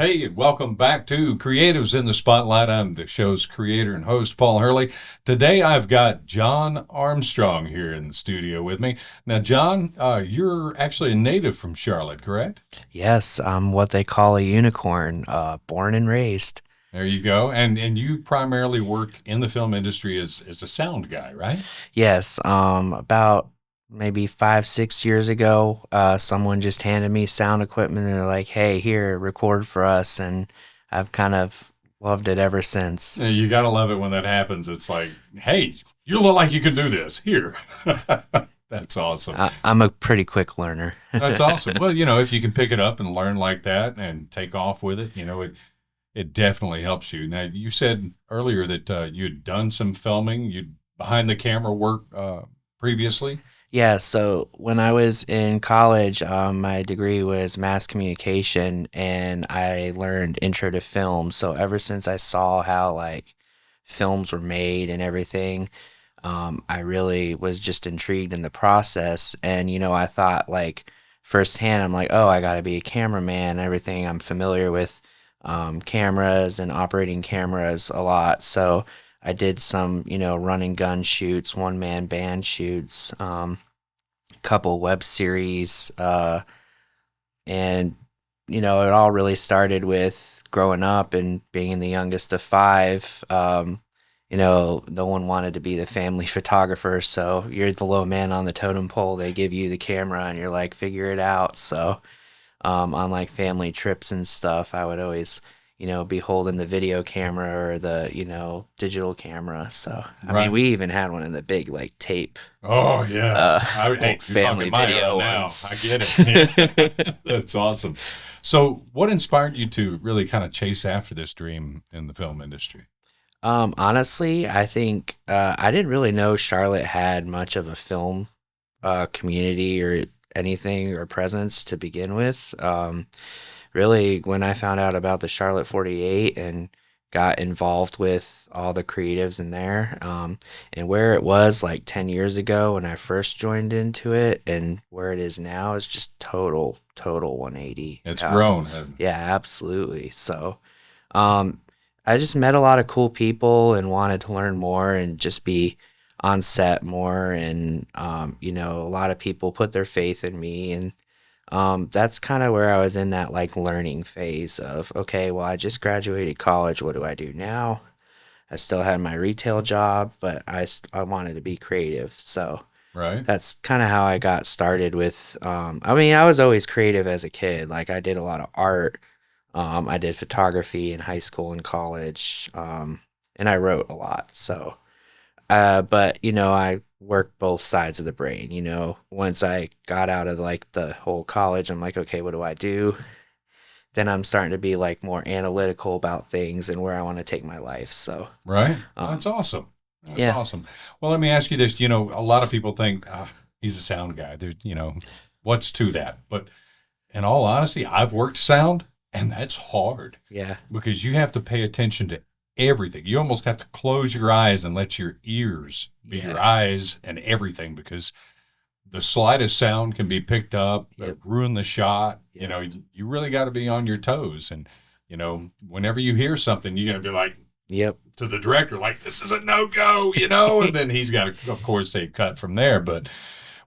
Hey, and welcome back to Creatives in the Spotlight. I'm the show's creator and host, Paul Hurley. Today I've got John Armstrong here in the studio with me. Now, John, you're actually a native from Charlotte, correct? Yes, I'm what they call a unicorn, born and raised. There you go. And you primarily work in the film industry as a sound guy, right? Yes, about maybe 5, 6 years ago, someone just handed me sound equipment and they're like, "Hey, here, record for us," and I've kind of loved it ever since. You gotta love it when that happens. It's like, hey, you look like you can do this. Here. That's awesome. I'm a pretty quick learner. That's awesome. Well, if you can pick it up and learn like that and take off with it, it definitely helps you. Now, you said earlier that you'd done some filming, you'd behind the camera work previously. Yeah, so when I was in college, my degree was mass communication and I learned intro to film. So ever since I saw how like films were made and everything, I really was just intrigued in the process. And, I thought like firsthand, I'm like, oh, I got to be a cameraman and everything. I'm familiar with cameras and operating cameras a lot. So I did some, run and gun shoots, one man band shoots, couple web series, and it all really started with growing up and being the youngest of five. No one wanted to be the family photographer, so you're the low man on the totem pole. They give you the camera, and you're like, figure it out. So, on like family trips and stuff, I would always, be holding the video camera or the, digital camera. So, I mean, Right. we even had one in the big like tape, Oh yeah. Hey, old you're talking family my era video now. ones. I get it. Yeah. That's awesome. So, what inspired you to really kind of chase after this dream in the film industry? Honestly, I think I didn't really know Charlotte had much of a film community or anything or presence to begin with. Really, when I found out about the Charlotte 48 and got involved with all the creatives in there, and where it was like 10 years ago when I first joined into it, and where it is now is just total 180. It's grown. hasn't Yeah, absolutely. So, um, I just met a lot of cool people and wanted to learn more and just be on set more. And, a lot of people put their faith in me. And that's kind of where I was in that like learning phase of, okay, well, I just graduated college. What do I do now? I still had my retail job, but I wanted to be creative. So it? Right. that's kind of how I got started with. I mean, I was always creative as a kid. Like I did a lot of art. I did photography in high school and college, and I wrote a lot. So, but I worked both sides of the brain. Once I got out of like the whole college, I'm like, okay, what do I do? Then I'm starting to be like more analytical about things and where I want to take my life. So, Right. That's um, awesome. That's yeah, awesome. Well, let me ask you this. A lot of people think he's a sound guy. What's to that? But in all honesty, I've worked sound, and that's hard yeah, because you have to pay attention to everything. You almost have to close your eyes and let your ears be your yeah, eyes and everything because the slightest sound can be picked up, yep, ruin the shot. yep, You really got to be on your toes. And, whenever you hear something, you're going to be like, yep. to the director, like, this is a no go, and then he's got to, of course, say cut from there. But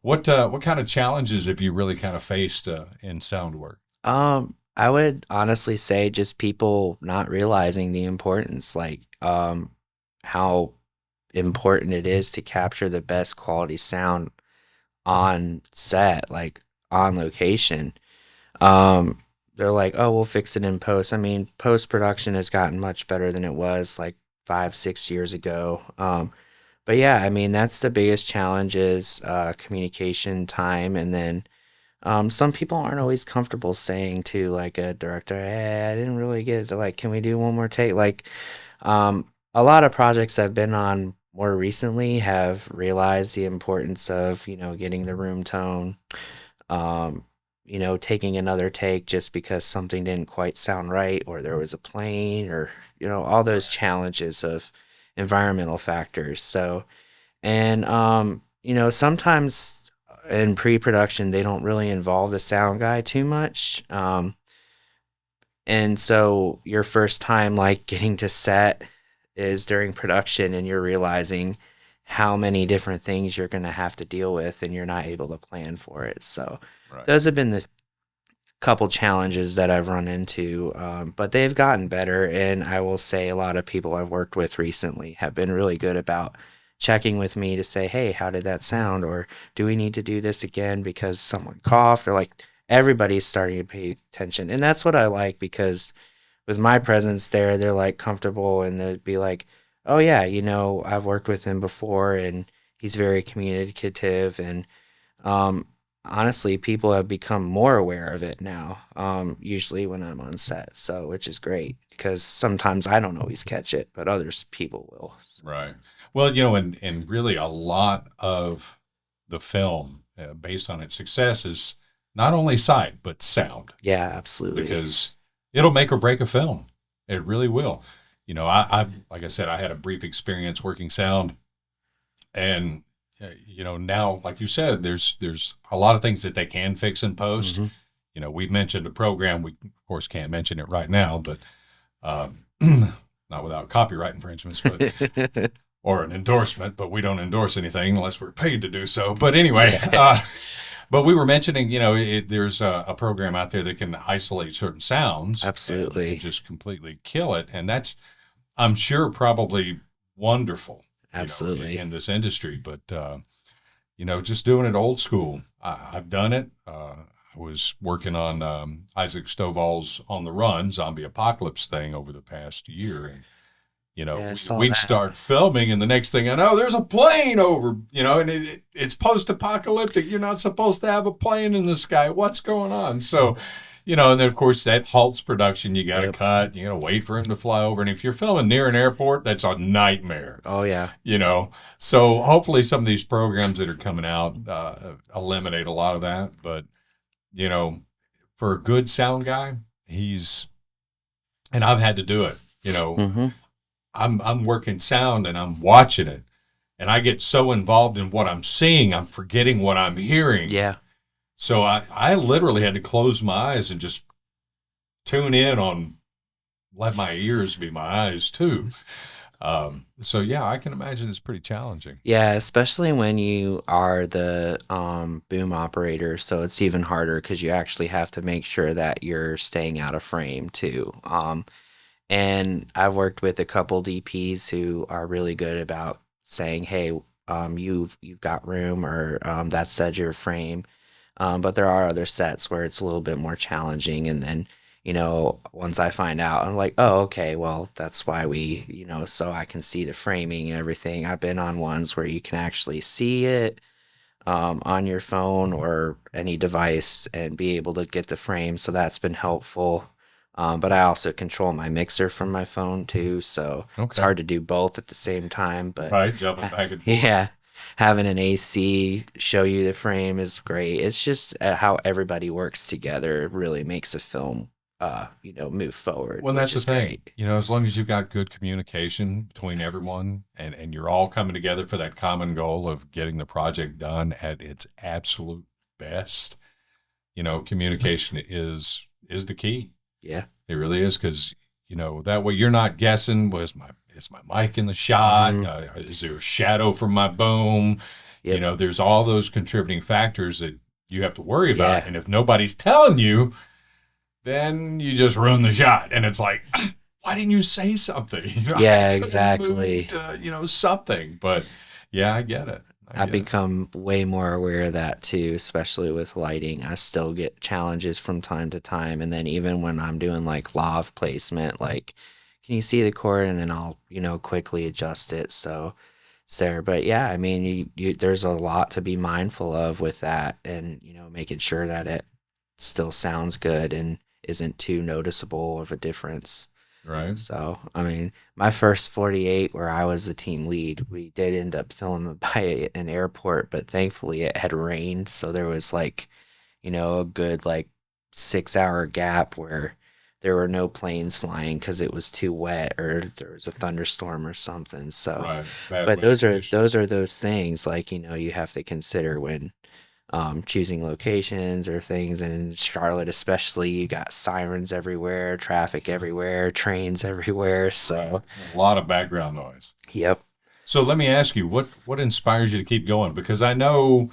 what kind of challenges have you really kind of faced in sound work? I would honestly say just people not realizing the importance, like, how important it is to capture the best quality sound on set, like on location. Um, they're like, oh, we'll fix it in post. I mean, post production has gotten much better than it was like 5, 6 years ago. But yeah, I mean, that's the biggest challenge is communication time. And then some people aren't always comfortable saying to like a director, hey, I didn't really get it. Like, can we do one more take? Like, a lot of projects I've been on more recently have realized the importance of, getting the room tone, um, taking another take just because something didn't quite sound right or there was a plane or, all those challenges of environmental factors. So, and, sometimes in pre production, they don't really involve the sound guy too much. And so your first time like getting to set is during production and you're realizing how many different things you're going to have to deal with and you're not able to plan for it. So Right. those have been the couple challenges that I've run into, but they've gotten better. And I will say a lot of people I've worked with recently have been really good about checking with me to say, hey, how did that sound? Or do we need to do this again because someone coughed? Or like everybody's starting to pay attention. And that's what I like because with my presence there, they're like comfortable and they'd be like, oh, yeah, I've worked with him before and he's very communicative and um, honestly, people have become more aware of it now, usually when I'm on set. So, which is great because sometimes I don't always catch it, but others people will. So, Right. Well, and really a lot of the film, based on its success, is not only sight but sound, yeah, absolutely. because it'll make or break a film. It really will. I like I said, I had a brief experience working sound, and now, like you said, there's a lot of things that they can fix in post. Hmm. We've mentioned a program. We of course can't mention it right now, but not without copyright infringements, but or an endorsement. But we don't endorse anything unless we're paid to do so. But anyway, Yeah, but we were mentioning, there's a program out there that can isolate certain sounds and absolutely. just completely kill it, and that's, I'm sure, probably wonderful, Absolutely. in this industry. But just doing it old school. I've done it. I was working on Isaac Stovall's On the Run zombie apocalypse thing over the past year, and Yeah, I saw we'd that. start filming, and the next thing I know, there's a plane over, and it's post-apocalyptic. You're not supposed to have a plane in the sky. What's going on? So, and then of course that halts production. You got to Yep. cut. You got to wait for him to fly over, and if you're filming near an airport, that's a nightmare. Oh, yeah. You know, so hopefully some of these programs that are coming out eliminate a lot of that. But you know, for a good sound guy, he's and I've had to do it. Hmm. I'm working sound and I'm watching it, and I get so involved in what I'm seeing, I'm forgetting what I'm hearing. Yeah. So I literally had to close my eyes and just tune in on, let my ears be my eyes too. So yeah, I can imagine it's pretty challenging. Yeah, especially when you are the boom operator, so it's even harder because you actually have to make sure that you're staying out of frame too. And I've worked with a couple DPs who are really good about saying, "Hey, you've got room," or that's your frame. But there are other sets where it's a little bit more challenging, and then once I find out, I'm like, oh, okay, well, that's why so I can see the framing and everything. I've been on ones where you can actually see it on your phone or any device and be able to get the frame. So that's been helpful. But I also control my mixer from my phone too, so it's Okay. hard to do both at the same time. But Right, jumping back and forth. yeah, having an AC show you the frame is great. It's just how everybody works together really makes a film, move forward, Well, which that's the is thing. great. As long as you've got good communication between everyone, and you're all coming together for that common goal of getting the project done at its absolute best, communication is the key. Yeah. It really is, because that way you're not guessing. Was my is my mic in the shot? Hmm. Is there a shadow from my boom? Yep. There's all those contributing factors that you have to worry about, Yeah. and if nobody's telling you, then you just ruin the shot. And it's like, why didn't you say something? I Yeah, could have exactly. moved, something. But yeah, I get it. I I've get it. become way more aware of that too, especially with lighting. I still get challenges from time to time. And then even when I'm doing like lav placement, like, can you see the cord? And then I'll, quickly adjust it. So it's there. But yeah, I mean, there's a lot to be mindful of with that and, making sure that it still sounds good and isn't too noticeable of a difference. Right. So, I mean, my first 48 where I was the team lead, we did end up filming by an airport, but thankfully it had rained, so there was like, a good like 6 hour gap where there were no planes flying because it was too wet or there was a thunderstorm or something. So, Right. Bad but weather those are conditions. those are those things like, you have to consider when choosing locations or things. And in Charlotte, especially, you got sirens everywhere, traffic everywhere, trains everywhere. Right. So, A lot of background noise. yep. So let me ask you, what inspires you to keep going? Because I know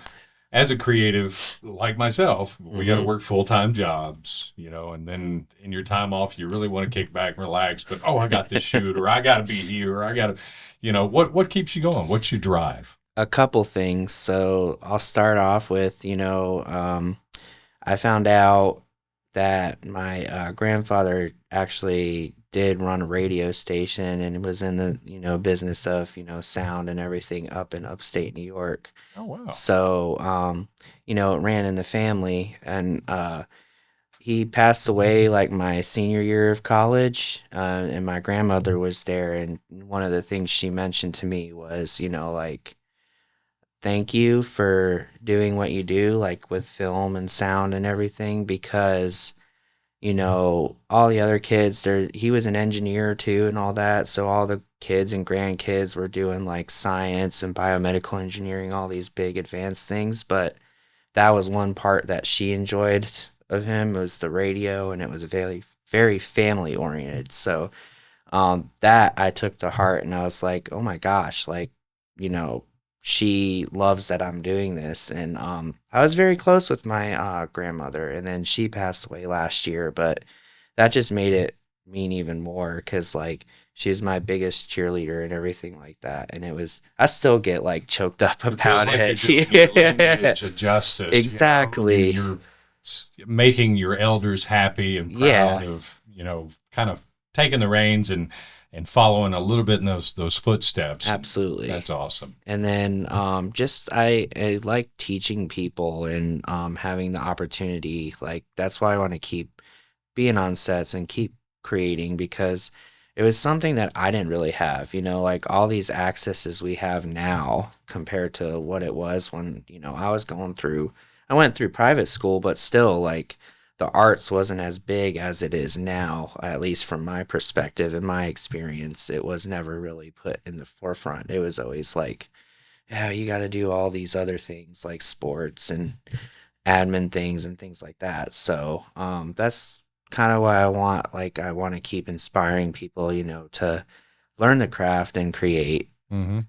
as a creative like myself, we got to Hmm. work full-time jobs, and then in your time off, you really want to kick back and relax, but oh, I got this shoot, or I got to be here, or I got to, what keeps you going? What's your drive? A couple things. So I'll start off with, I found out that my grandfather actually did run a radio station and was in the, business of, sound and everything up in upstate New York. Oh, wow. So, it ran in the family, and he passed away like my senior year of college, and my grandmother was there. And one of the things she mentioned to me was, like, thank you for doing what you do, like with film and sound and everything, because all the other kids there, he was an engineer too and all that, so all the kids and grandkids were doing like science and biomedical engineering, all these big advanced things, but that was one part that she enjoyed of him, was the radio, and it was very very family oriented. So that I took to heart, and I was like, oh my gosh, like, you know, she loves that I'm doing this. And I was very close with my grandmother, and then she passed away last year, but that just made it mean even more because, like, she was my biggest cheerleader and everything like that. And I still get like choked up It feels about like you're it. doing your Yeah, lineage a justice, exactly. you're making your elders happy and proud Yeah, of, kind of taking the reins and following a little bit in those footsteps. And absolutely. that's awesome. And then just I like teaching people and having the opportunity. Like, that's why I want to keep being on sets and keep creating, because it was something that I didn't really have, like all these accesses we have now compared to what it was when, I went through private school, but still, like, the arts wasn't as big as it is now, at least from my perspective and my experience. It was never really put in the forefront. It was always like, yeah, you got to do all these other things like sports and admin things and things like that. So that's kind of why I want to keep inspiring people, to learn the craft and create. Hmm.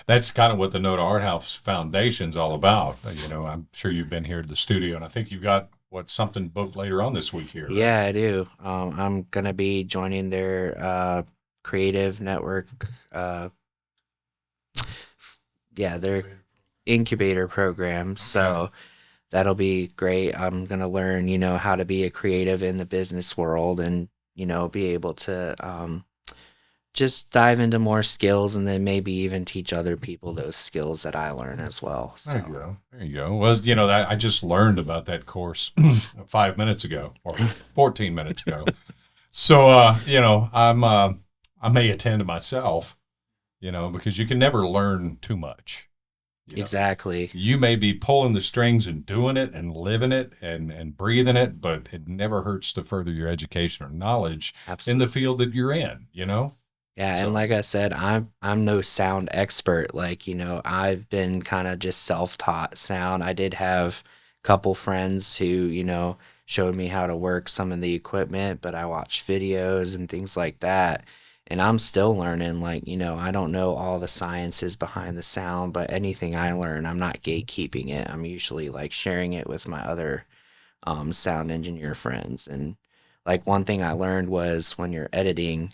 That's kind of what the Noda Art House Foundation's all about. I'm sure you've been here to the studio, and I think you've got something booked later on this week here, right? Yeah, I do. I'm gonna be joining their creative network. Yeah, their incubator program. Okay. So that'll be great. I'm gonna learn, how to be a creative in the business world, and be able to just dive into more skills, and then maybe even teach other people those skills that I learn as well. There you So, go. There you go. Well, that I just learned about that course 5 minutes ago or 14 minutes ago. So, I may attend myself, because you can never learn too much. You know, exactly. you may be pulling the strings and doing it and living it and breathing it, but it never hurts to further your education or knowledge in the Absolutely. field that you're in. Yeah, and So, like I said, I'm no sound expert. Like, I've been kind of just self-taught sound. I did have a couple friends who, showed me how to work some of the equipment, but I watched videos and things like that. And I'm still learning. Like, I don't know all the sciences behind the sound, but anything I learn, I'm not gatekeeping it. I'm usually like sharing it with my other sound engineer friends. And like, one thing I learned was when you're editing,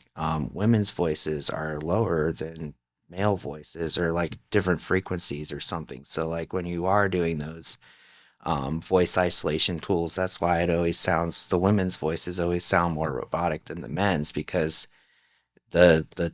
women's voices are lower than male voices, or like different frequencies or something. So like when you are doing those voice isolation tools, that's why the women's voices always sound more robotic than the men's, because the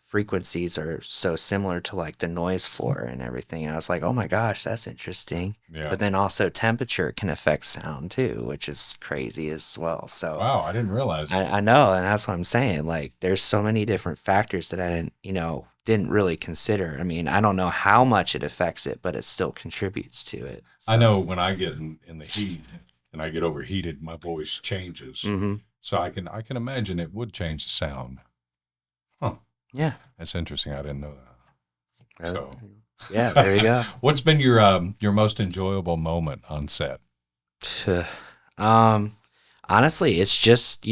frequencies are so similar to like the noise floor and everything. And I was like, oh my gosh, that's interesting. yeah. But then also temperature can affect sound too, which is crazy as well. So Wow, I didn't realize it. I know, and that's what I'm saying. Like, there's so many different factors that I didn't really consider. I mean, I don't know how much it affects it, but it still contributes to it. I So, know when I get in the heat and I get overheated, my voice changes. hmm, So I can imagine it would change the sound. Huh. yeah. That's interesting. I didn't know that. Uh, So. Yeah, there you go. What's been your most enjoyable moment on set? um, Honestly, it's just,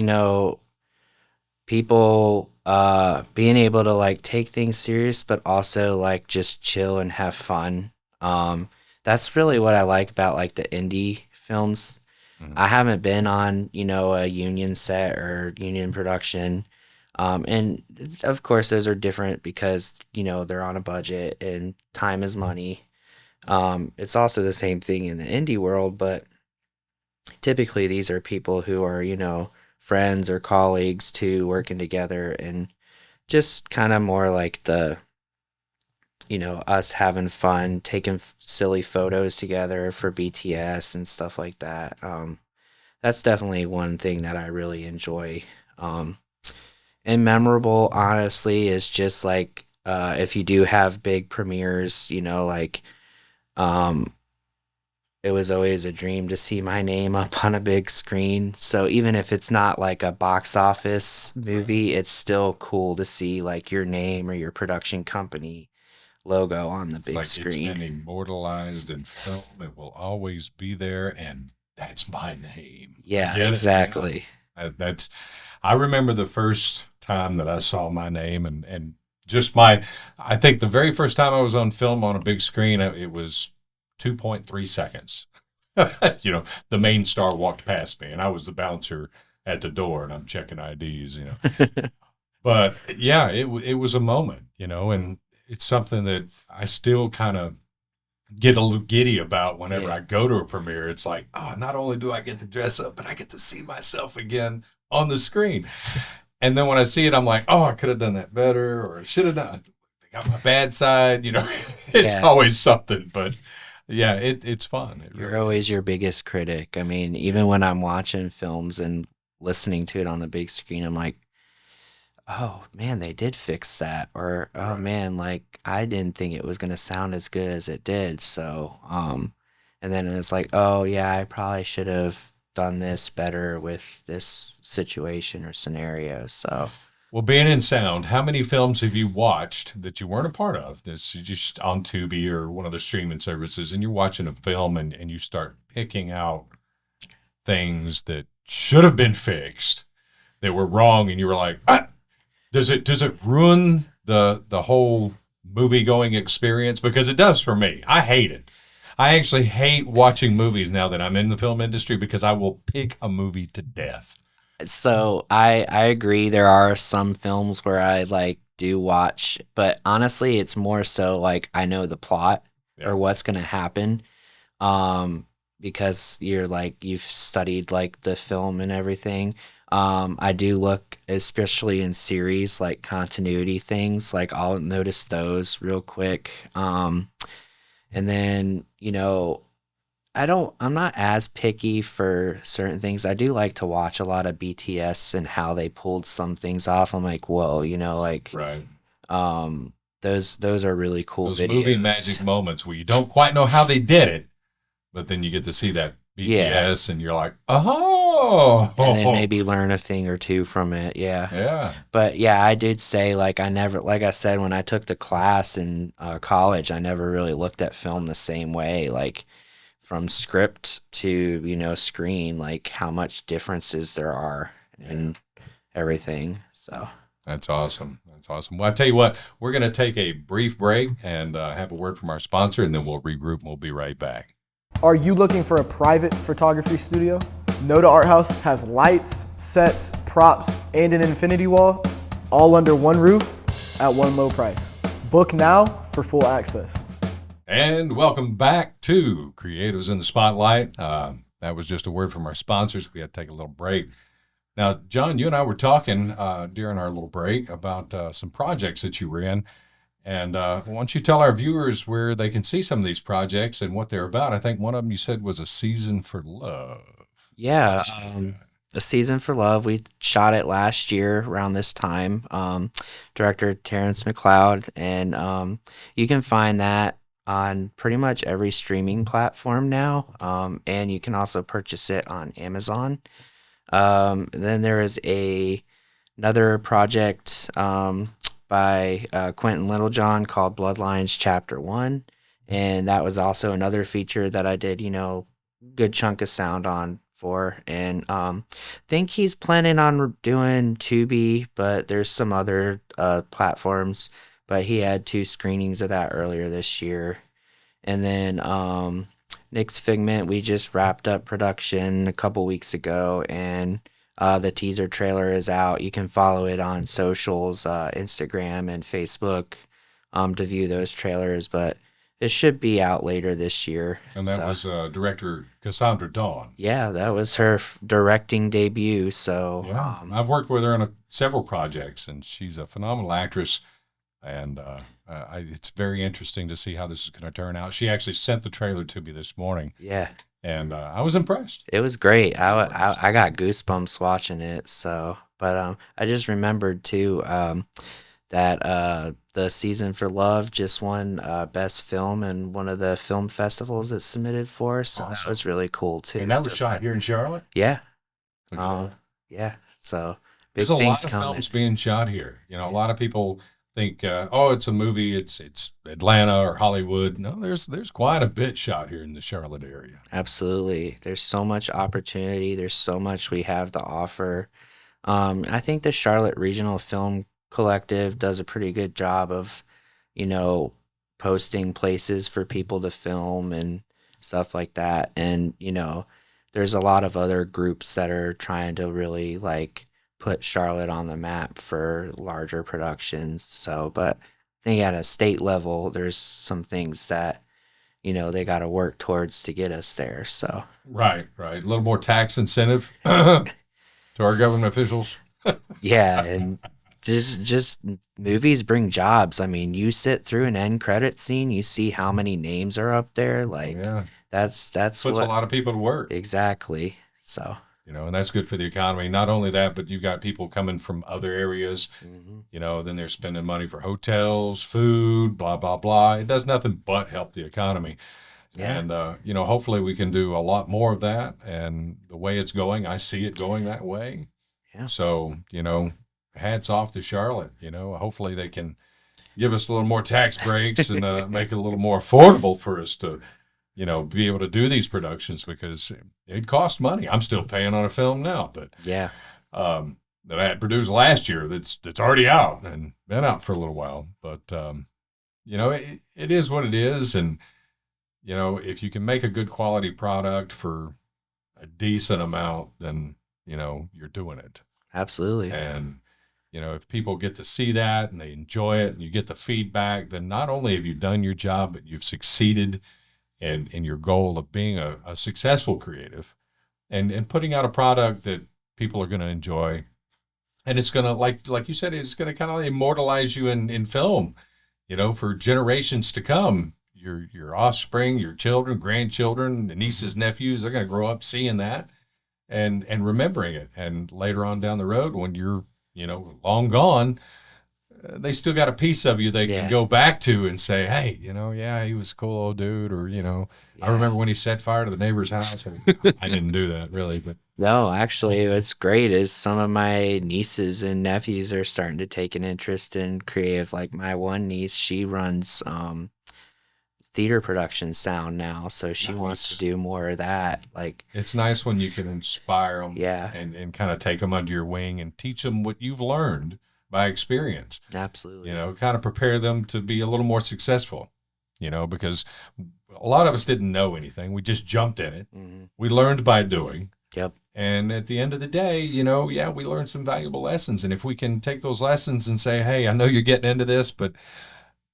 people being able to like take things serious but also like just chill and have fun. Um, that's really what I like about like the indie films. Mhm. I haven't been on, a union set or union production. And of course those are different because, they're on a budget and time is money. It's also the same thing in the indie world, but typically these are people who are, friends or colleagues too working together and just kind of more like us having fun, taking silly photos together for BTS and stuff like that. That's definitely one thing that I really enjoy. Um, and memorable, honestly, is just like if you do have big premieres, um, it was always a dream to see my name up on a big screen. So even if it's not like a box office Right. movie, it's still cool to see like your name or your production company logo on the It's big like it's screen. been immortalized in film. It will always be there, and that's my name. I Yeah, get it. Yeah. exactly. That's. I remember the first time that I saw my name, and just my. I think the very first time I was on film on a big screen, it was 2.3 seconds. The main star walked past me, and I was the bouncer at the door, and I'm checking IDs. But yeah, it was a moment, and it's something that I still kind of get a little giddy about whenever Yeah. I go to a premiere. It's like, oh, not only do I get to dress up, but I get to see myself again on the screen. And then when I see it, I'm like, oh, I could have done that better, or I should have done. I got my bad side. It's Yeah. always something, but yeah, it's fun. It You're really always is. your biggest critic. I mean, Yeah, even when I'm watching films and listening to it on the big screen, I'm like, oh man, they did fix that. Or, oh right. man, like I didn't think it was gonna sound as good as it did. So, and then it's like, oh yeah, I probably should have done this better with this situation or scenario. So, Well, being in sound, how many films have you watched that you weren't a part of? This is just on Tubi or one of the streaming services, and you're watching a film and you start picking out things that should have been fixed that were wrong, and you were like, ah, does it ruin the whole movie going experience? Because it does for me. I hate it. I actually hate watching movies now that I'm in the film industry because I will pick a movie to death. I agree. There are some films where I like do watch, but honestly, it's more so like I know the plot Yeah. or what's gonna happen. Um, because you've studied like the film and everything. I do look, especially in series like continuity things, like I'll notice those real quick. And then I'm not as picky for certain things. I do like to watch a lot of BTS and how they pulled some things off. I'm like, whoa, like Right. um those are really cool Those movie videos. magic moments where you don't quite know how they did it, but then you get to see that Yeah. BTS and you're like, And then oh, maybe learn a thing or two from it. Yeah. yeah, But yeah, I did say like I never, like I said, when I took the class in college, I never really looked at film the same way. Like from script to screen, like how much differences there are yeah. and everything. So That's awesome. That's awesome. Well, I tell you what, we're going to take a brief break and have a word from our sponsor, and then we'll regroup and we'll be right back. Are you looking for a private photography studio? Noda Art House has lights, sets, props, and an infinity wall, all under one roof at one low price. Book now for full access. And welcome back to Creatives in the Spotlight. That was just a word from our sponsors. We had to take a little break. Now, John, you and I were talking during our little break about some projects that you were in. And why don't you tell our viewers where they can see some of these projects and what they're about? I think one of them you said was A Season for Love. Tell yeah, us about that. A Season for Love. We shot it last year around this time. Director Terrence McLeod, and you can find that on pretty much every streaming platform now. And you can also purchase it on Amazon. Then there is another project. by Quentin Littlejohn called Bloodlines Chapter 1. And that was also another feature that I did, good chunk of sound on for. And think he's planning on doing Tubi, but there's some other platforms. But he had 2 screenings of that earlier this year. And then Nick's Figment, we just wrapped up production a couple weeks ago, and the teaser trailer is out. You can follow it on socials, Instagram and Facebook, to view those trailers. But it should be out later this year. And that was director Cassandra Dawn. Yeah, that was her directing debut. So yeah, I've worked with her on several projects, and she's a phenomenal actress. And it's very interesting to see how this is going to turn out. She actually sent the trailer to me this morning. Yeah. And I was impressed. It was great. I got goosebumps watching it. So, but I just remembered too that the Season for Love just won Best Film in one of the film festivals it submitted for. So awesome. That was really cool too. And that was shot here in Charlotte? Yeah. Yeah. So big there's a things lot of coming. films being shot here. A lot of people think, it's a movie, it's Atlanta or Hollywood. No, there's quite a bit shot here in the Charlotte area. Absolutely. There's so much opportunity. There's so much we have to offer. I think the Charlotte Regional Film Collective does a pretty good job of, posting places for people to film and stuff like that. And, there's a lot of other groups that are trying to really put Charlotte on the map for larger productions. So, but I think at a state level, there's some things that, they got to work towards to get us there. So, right. A little more tax incentive to our government officials. yeah. And just movies bring jobs. I mean, you sit through an end credit scene, you see how many names are up there. That's puts what, a lot of people to work. Exactly. So, and that's good for the economy. Not only that, but you've got people coming from other areas, then they're spending money for hotels, food, blah, blah, blah. It does nothing but help the economy. Yeah. And, hopefully we can do a lot more of that. And the way it's going, I see it going that way. Yeah. So, hats off to Charlotte. Hopefully they can give us a little more tax breaks and make it a little more affordable for us to, be able to do these productions, because it costs money. I'm still paying on a film now, but yeah, that I had produced last year that's already out and been out for a little while. But it is what it is, and if you can make a good quality product for a decent amount, then you're doing it. Absolutely. And if people get to see that and they enjoy it and you get the feedback, then not only have you done your job, but you've succeeded in your goal of being a successful creative and putting out a product that people are going to enjoy. And it's going to, like you said, it's going to kind of immortalize you in film, for generations to come. Your offspring, your children, grandchildren, the nieces, nephews, they're going to grow up seeing that and remembering it. And later on down the road, when you're, long gone, they still got a piece of you they can go back to and say, hey, he was a cool old dude. Or, I remember when he set fire to the neighbor's house. I didn't do that really, but. No, actually, what's great is some of my nieces and nephews are starting to take an interest in creative. Like my one niece, she runs theater production sound now, so she wants to do more of that. It's nice when you can inspire them, yeah, and kind of take them under your wing and teach them what you've learned by experience. Absolutely. Kind of prepare them to be a little more successful. Because a lot of us didn't know anything. We just jumped in it. Mm-hmm. We learned by doing. Yep. And at the end of the day, we learned some valuable lessons. And if we can take those lessons and say, hey, I know you're getting into this, but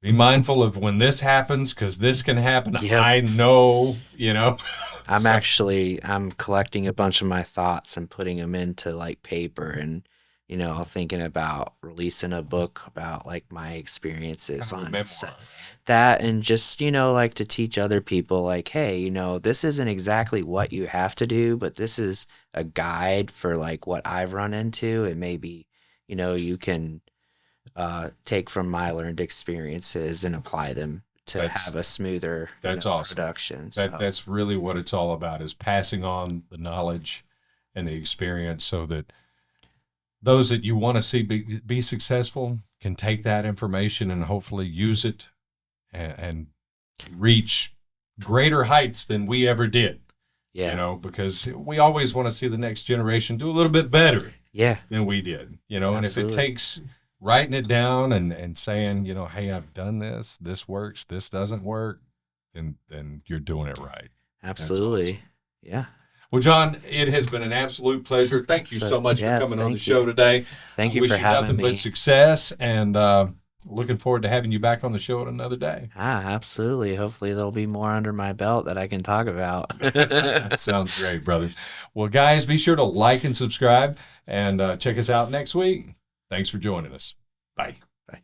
be mindful of when this happens, because this can happen. Yep. I know, I'm collecting a bunch of my thoughts and putting them into paper and, thinking about releasing a book about my experiences on that, and just, to teach other people hey, this isn't exactly what you have to do, but this is a guide for what I've run into, and maybe, you can take from my learned experiences and apply them to have a smoother awesome. Production. That's really what it's all about, is passing on the knowledge and the experience so that those that you want to see be successful can take that information and hopefully use it and reach greater heights than we ever did. Yeah. You know, because we always want to see the next generation do a little bit better Yeah. than we did, you know. And if it Absolutely. takes writing it down and saying, you know, hey, I've done this works, this doesn't work, then you're doing it right. Absolutely. Awesome. Yeah. Well, John, it has been an absolute pleasure. Thank you so much for coming on the show today. Thank I you wish for you having nothing me. but success, and looking forward to having you back on the show at another day. Absolutely. Hopefully there'll be more under my belt that I can talk about. That sounds great, brothers. Well, guys, be sure to like and subscribe, and check us out next week. Thanks for joining us. Bye. Bye.